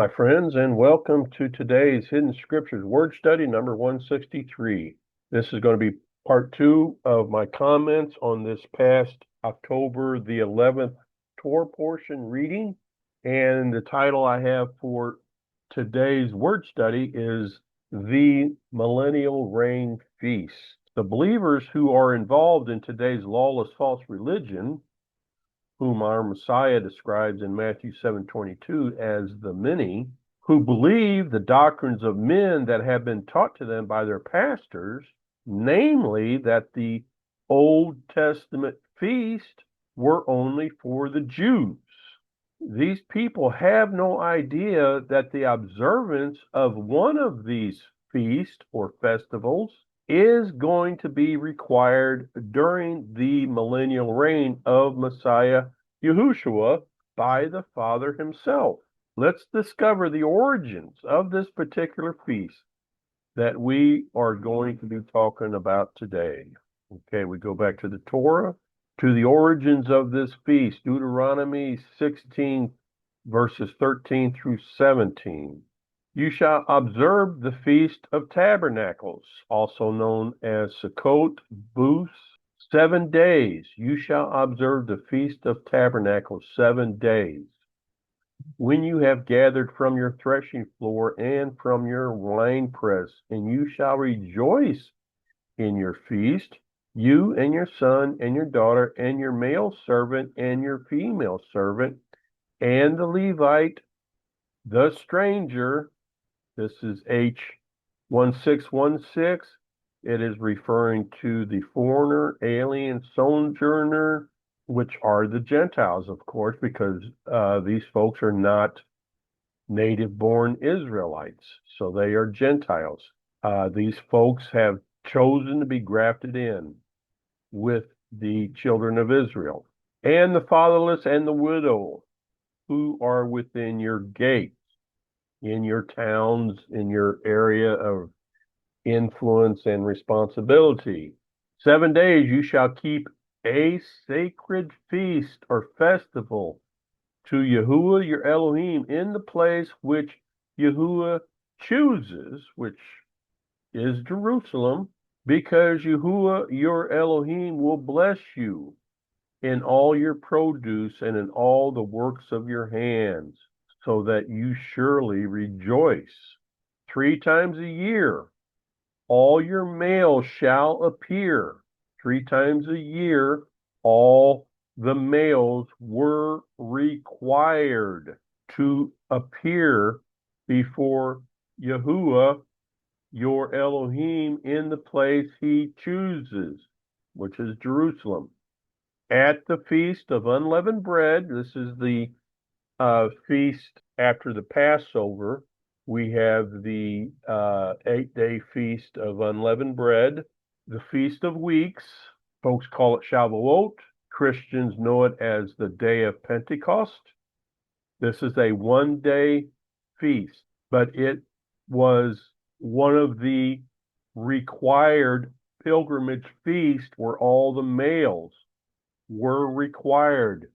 my friends, and welcome to today's Hidden Scriptures Word Study number 163. This is going to be part two of my comments on this past October the 11th Torah portion reading. And the title I have for today's word study is The Millennial Reign Feast. The believers who are involved in today's lawless false religion, whom our Messiah describes in Matthew 7:22 as the many, who believe the doctrines of men that have been taught to them by their pastors, namely that the Old Testament feast were only for the Jews. These people have no idea that the observance of one of these feasts or festivals is going to be required during the millennial reign of Messiah Yahushua by the Father himself. Let's discover the origins of this particular feast that we are going to be talking about today. Okay, we go back to the Torah, to the origins of this feast, Deuteronomy 16, verses 13 through 17. You shall observe the Feast of Tabernacles, also known as Sukkot, Booths, 7 days. You shall observe the Feast of Tabernacles 7 days. When you have gathered from your threshing floor and from your winepress, and you shall rejoice in your feast, you and your son and your daughter and your male servant and your female servant, and the Levite, the stranger. This is H1616. It is referring to the foreigner, alien, sojourner, which are the Gentiles, of course, because these folks are not native-born Israelites, so they are Gentiles. These folks have chosen to be grafted in with the children of Israel, and the fatherless and the widow who are within your gates, in your towns, in your area of influence and responsibility. 7 days you shall keep a sacred feast or festival to Yahuwah your Elohim in the place which Yahuwah chooses, which is Jerusalem, because Yahuwah your Elohim will bless you in all your produce and in all the works of your hands, so that you surely rejoice. 3 times a year all your males shall appear. 3 times a year all the males were required to appear before Yahuwah your Elohim in the place he chooses, which is Jerusalem. At the Feast of Unleavened Bread, this is the feast after the Passover. We have the 8-day Feast of Unleavened Bread, the Feast of Weeks. Folks call it Shavuot. Christians know it as the Day of Pentecost. This is a 1-day feast, but it was one of the required pilgrimage feasts where all the males were required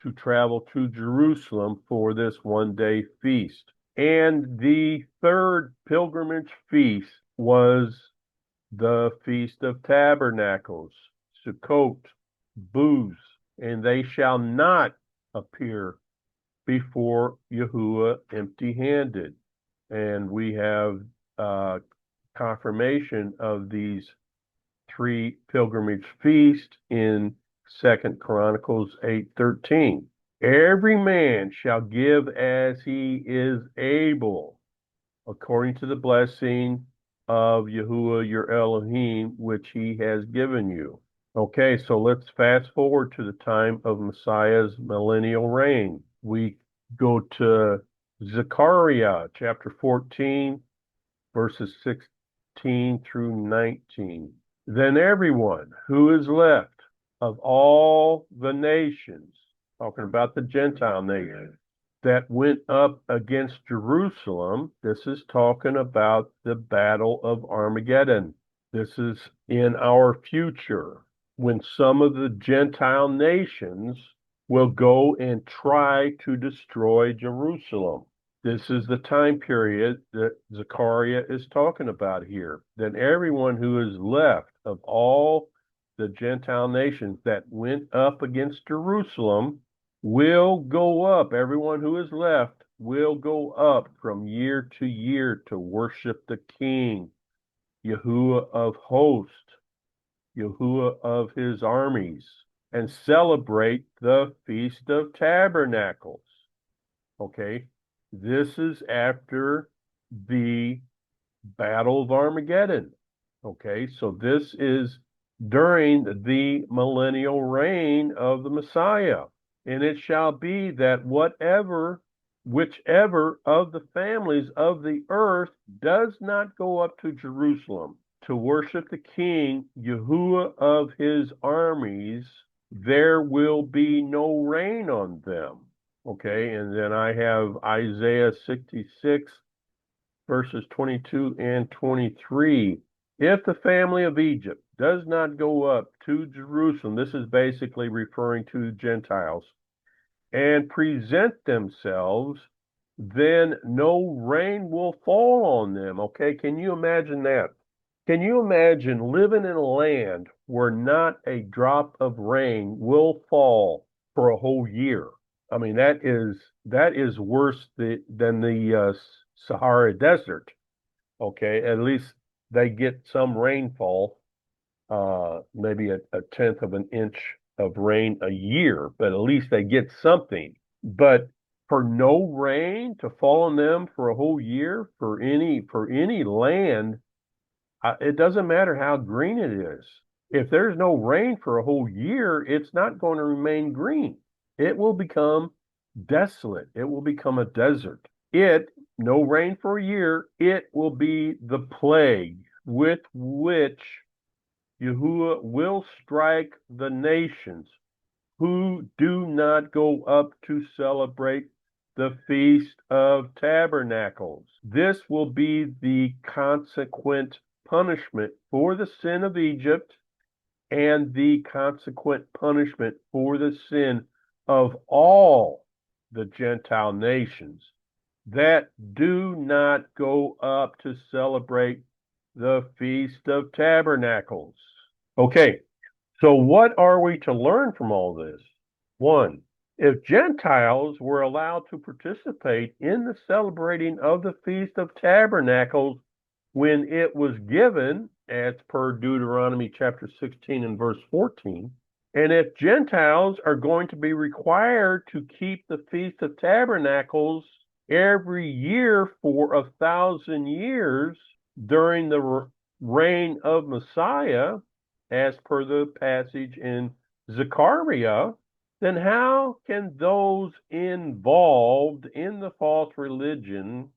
to travel to Jerusalem for this 1-day feast. And the third pilgrimage feast was the Feast of Tabernacles, Sukkot, Booths, and they shall not appear before Yahuwah empty-handed. And we have confirmation of these 3 pilgrimage feasts in 2 Chronicles 8:13. Every man shall give as he is able, according to the blessing of Yahuwah your Elohim, which he has given you. Okay, so let's fast forward to the time of Messiah's millennial reign. We go to Zechariah chapter 14, verses 16 through 19. Then everyone who is left of all the nations, talking about the Gentile nations, that went up against Jerusalem, this is talking about the Battle of Armageddon. This is in our future, when some of the Gentile nations will go and try to destroy Jerusalem. This is the time period that Zechariah is talking about here. Then everyone who is left of all the Gentile nations that went up against Jerusalem will go up. Everyone who is left will go up from year to year to worship the King, Yahuwah of hosts, Yahuwah of his armies, and celebrate the Feast of Tabernacles. Okay, this is after the Battle of Armageddon. Okay, so this is during the millennial reign of the Messiah. And it shall be that whichever of the families of the earth does not go up to Jerusalem to worship the King, Yahuwah of his armies, there will be no rain on them. Okay, and then I have Isaiah 66, verses 22 and 23. If the family of Egypt does not go up to Jerusalem, this is basically referring to Gentiles, and present themselves, then no rain will fall on them. Okay, can you imagine that? Can you imagine living in a land where not a drop of rain will fall for a whole year? I mean, that is worse than the Sahara Desert. Okay, at least they get some rainfall, maybe a tenth of an inch of rain a year, but at least they get something. But for no rain to fall on them for a whole year for any land, it doesn't matter how green it is. If there's no rain for a whole year, it's not going to remain green. It will become desolate. It will become a desert. No rain for a year, it will be the plague with which Yahuwah will strike the nations who do not go up to celebrate the Feast of Tabernacles. This will be the consequent punishment for the sin of Egypt and the consequent punishment for the sin of all the Gentile nations that do not go up to celebrate the Feast of Tabernacles. Okay, so what are we to learn from all this? One, if Gentiles were allowed to participate in the celebrating of the Feast of Tabernacles when it was given, as per Deuteronomy chapter 16 and verse 14, and if Gentiles are going to be required to keep the Feast of Tabernacles every year for 1,000 years during the reign of Messiah, as per the passage in Zechariah, then how can those involved in the false religion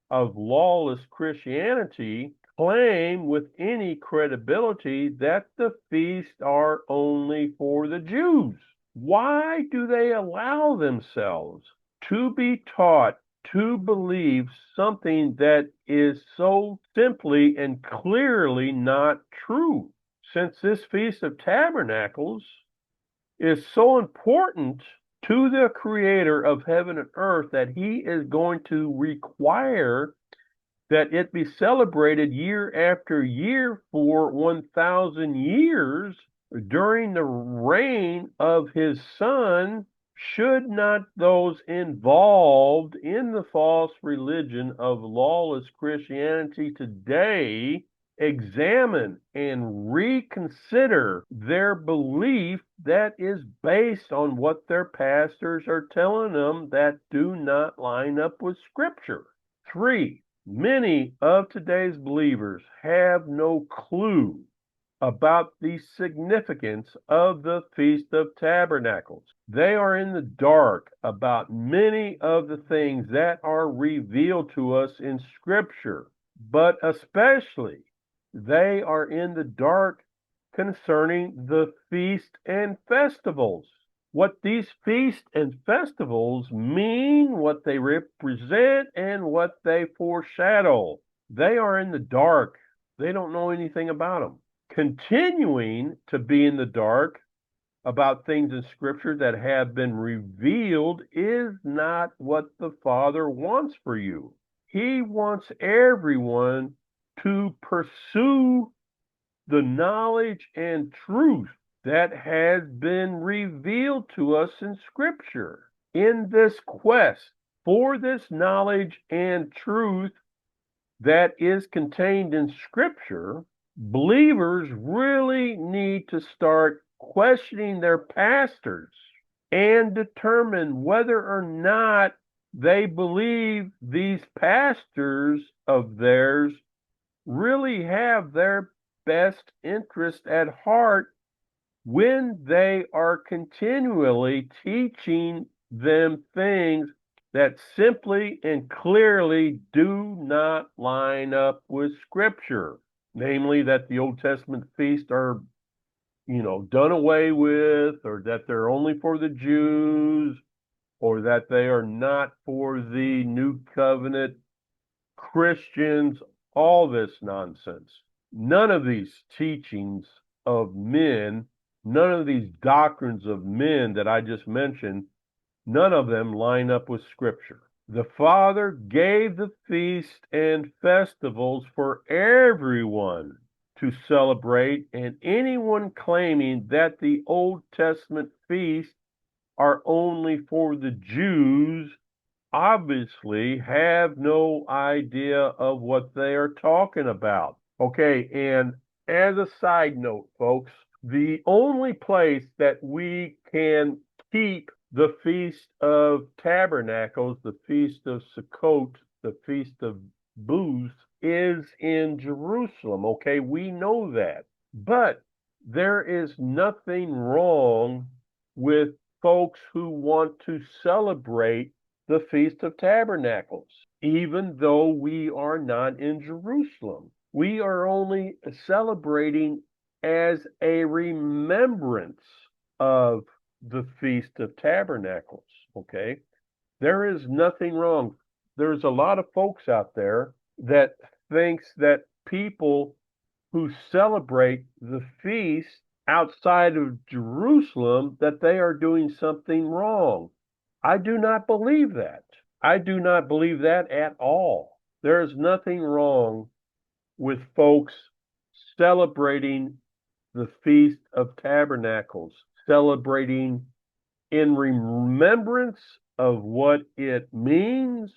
of lawless Christianity claim with any credibility that the feasts are only for the Jews? Why do they allow themselves to be taught to believe something that is so simply and clearly not true? Since this Feast of Tabernacles is so important to the creator of heaven and earth that he is going to require that it be celebrated year after year for 1,000 years during the reign of his son, should not those involved in the false religion of lawless Christianity today examine and reconsider their belief that is based on what their pastors are telling them that do not line up with Scripture? 3, many of today's believers have no clue about the significance of the Feast of Tabernacles. They are in the dark about many of the things that are revealed to us in Scripture, but especially they are in the dark concerning the feast and festivals. What these feasts and festivals mean, what they represent, and what they foreshadow. They are in the dark. They don't know anything about them. Continuing to be in the dark about things in Scripture that have been revealed is not what the Father wants for you. He wants everyone to pursue the knowledge and truth that has been revealed to us in Scripture. In this quest for this knowledge and truth that is contained in Scripture, believers really need to start questioning their pastors and determine whether or not they believe these pastors of theirs really have their best interest at heart when they are continually teaching them things that simply and clearly do not line up with Scripture. Namely, that the Old Testament feasts are, done away with, or that they're only for the Jews, or that they are not for the New Covenant Christians, all this nonsense. None of these teachings of men, none of these doctrines of men that I just mentioned, none of them line up with Scripture. The Father gave the feasts and festivals for everyone to celebrate, and anyone claiming that the Old Testament feasts are only for the Jews obviously have no idea of what they are talking about. Okay, and as a side note, folks, the only place that we can keep the Feast of Tabernacles, the Feast of Sukkot, the Feast of Booths is in Jerusalem. Okay, we know that. But there is nothing wrong with folks who want to celebrate the Feast of Tabernacles, even though we are not in Jerusalem. We are only celebrating as a remembrance of the Feast of Tabernacles, okay? There is nothing wrong. There's a lot of folks out there that thinks that people who celebrate the feast outside of Jerusalem, that they are doing something wrong. I do not believe that. I do not believe that at all. There is nothing wrong with folks celebrating the Feast of Tabernacles, celebrating in remembrance of what it means,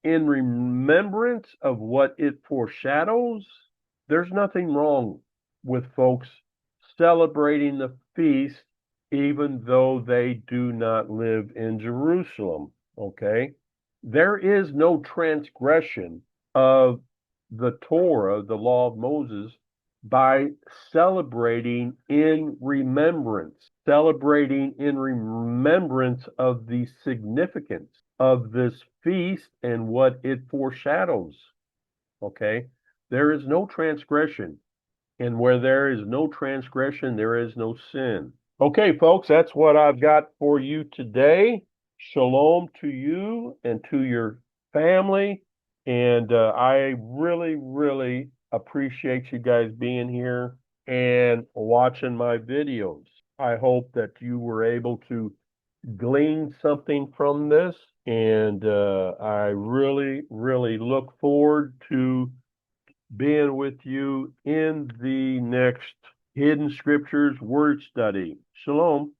in remembrance of what it foreshadows. There's nothing wrong with folks celebrating the feast even though they do not live in Jerusalem, okay? There is no transgression of the Torah, the law of Moses, by celebrating in remembrance of the significance of this feast and what it foreshadows. Okay? There is no transgression. And where there is no transgression, there is no sin. Okay, folks, that's what I've got for you today. Shalom to you and to your family. And I really, really appreciate you guys being here and watching my videos. I hope that you were able to glean something from this. And I really, really look forward to being with you in the next Hidden Scriptures Word Study. Shalom.